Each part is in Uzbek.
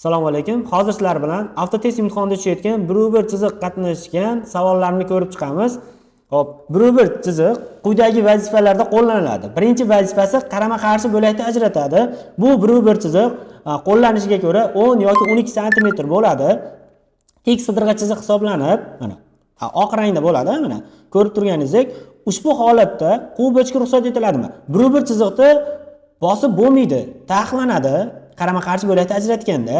Assalomu alaykum. Hozir sizlar bilan avtotest imtihonida tushayotgan bir chiziq qatnashgan savollarni ko'rib chiqamiz. Hop, bir chiziq quyidagi vazifalarda qo'llaniladi. Birinchi vazifasi qarama-qarshi bo'lakni ajratadi. Bu bir chiziq qo'llanishiga ko'ra 10 yoki 12 sm bo'ladi. Tik sidirg'a chiziq hisoblanib, mana oq rangda bo'ladi, mana ko'rib turganingizdek, ushbu holatda quvib o'tishga ruxsat etiladimi? Bir chiziqni bosib bo'lmaydi, taqiqlanadi. Qarama-qarshi bo'lakni ajratganda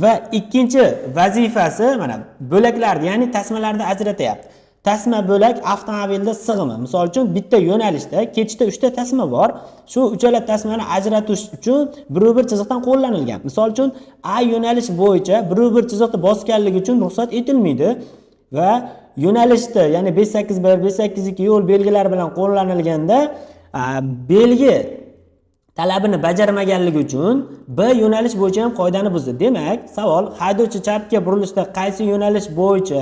va ikkinchi vazifasi mana bo'laklar, ya'ni tasmalarni ajratyapti. Tasma bo'lak avtomobilda sig'imi. Misol uchun bitta yo'nalishda ketishda 3 ta tasma bor. Shu uchala tasmani ajratish uchun bir chiziqdan qo'llanilgan. Misol uchun A yo'nalish bo'yicha bir chiziqni bosganligi uchun ruxsat etilmaydi va yo'nalishda, ya'ni 581, 582 yo'l belgilari bilan qo'llanilganda belgi talabini bajarmaganligi uchun B yo'nalish bo'yicha ham qoidani buzdi. Demak, savol: haydovchi chapga burilishda qaysi yo'nalish bo'yicha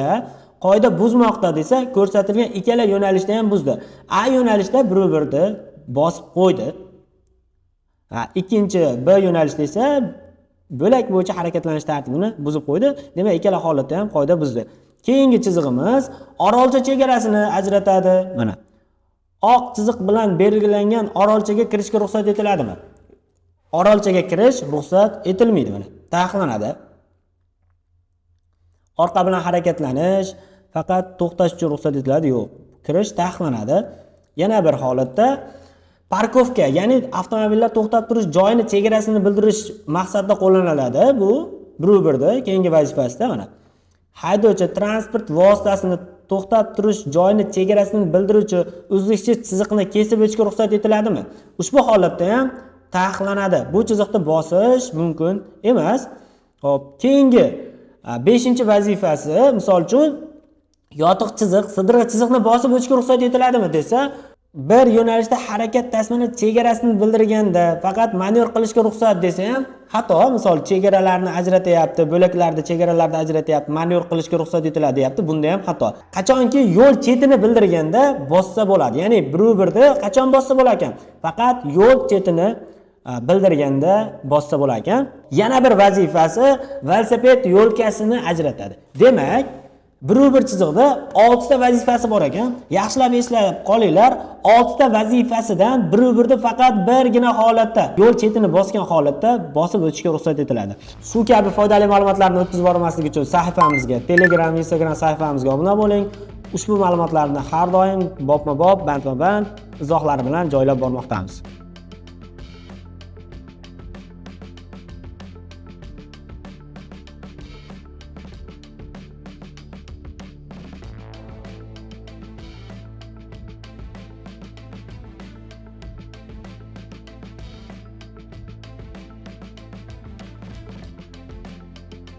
qoida buzmoqda desa, ko'rsatilgan ikkala yo'nalishda ham buzdi. A yo'nalishda birni bosib qo'ydi. Ikkinchi B yo'nalishda esa bo'lak bo'yicha harakatlanish tartibini buzib qo'ydi. Demak, ikkala holatda ham qoida buzdi. Keyingi chizig'imiz orolcha chegarasini ajratadi. Mana oq chiziq bilan belgilangan orolchaga kirishga ruxsat etiladimi? Orolchaga kirish ruxsat etilmaydi, mana taqiqlanadi. Orqa bilan harakatlanish faqat to'xtash uchun ruxsat etiladi, yo'q. Kirish taqiqlanadi. Yana bir holatda parkovka, ya'ni avtomobillar to'xtab turish joyini chegarasini bildirish maqsadida qo'llaniladi. Bu birda keyingi vazifasida mana haydovchi transport vositasini to'xtab turish joyini chegarasini bildiruvchi uzluksiz chiziqni kesib o'tishga ruxsat etiladimi? Ushbu holatda ham taqiqlanadi. Bu chiziqni bosish mumkin emas. Xo'p, keyingi 5-vazifasi, misol uchun yotiq chiziq, sidirg'a chiziqni bosib o'tishga ruxsat etiladimi desa, bir yo'nalishda harakat tasmani chegarasini bildirganda faqat manevr qilishga ruxsat desa ham xato. Misol chegaralarni ajratyapti, bo'laklarni chegaralarni ajratyapti, manevr qilishga ruxsat etiladi deyapti. Bunda ham xato. Qachonki yo'l chetini bildirganda bossa bo'ladi. Ya'ni birni qachon bossa bo'lar ekan? Faqat yo'l chetini bildirganda bossa bo'lar ekan. Yana bir vazifasi velosiped yo'lkasini ajratadi. Demak, bir chiziqda 6 ta vazifasi bor ekan. Yaxshilab eslab qolinglar. 6 ta vazifasidan birni faqat birgina holatda, yo'l chetini bosgan holatda bosib o'tishga ruxsat etiladi. Shu kabi foydali ma'lumotlarni o'tkazib bormaslik uchun sahifamizga, Telegram, Instagram sahifamizga obuna bo'ling. Ushbu ma'lumotlarni har doim bobma-bob, bandma-band izohlari bilan joylab bormoqdamiz.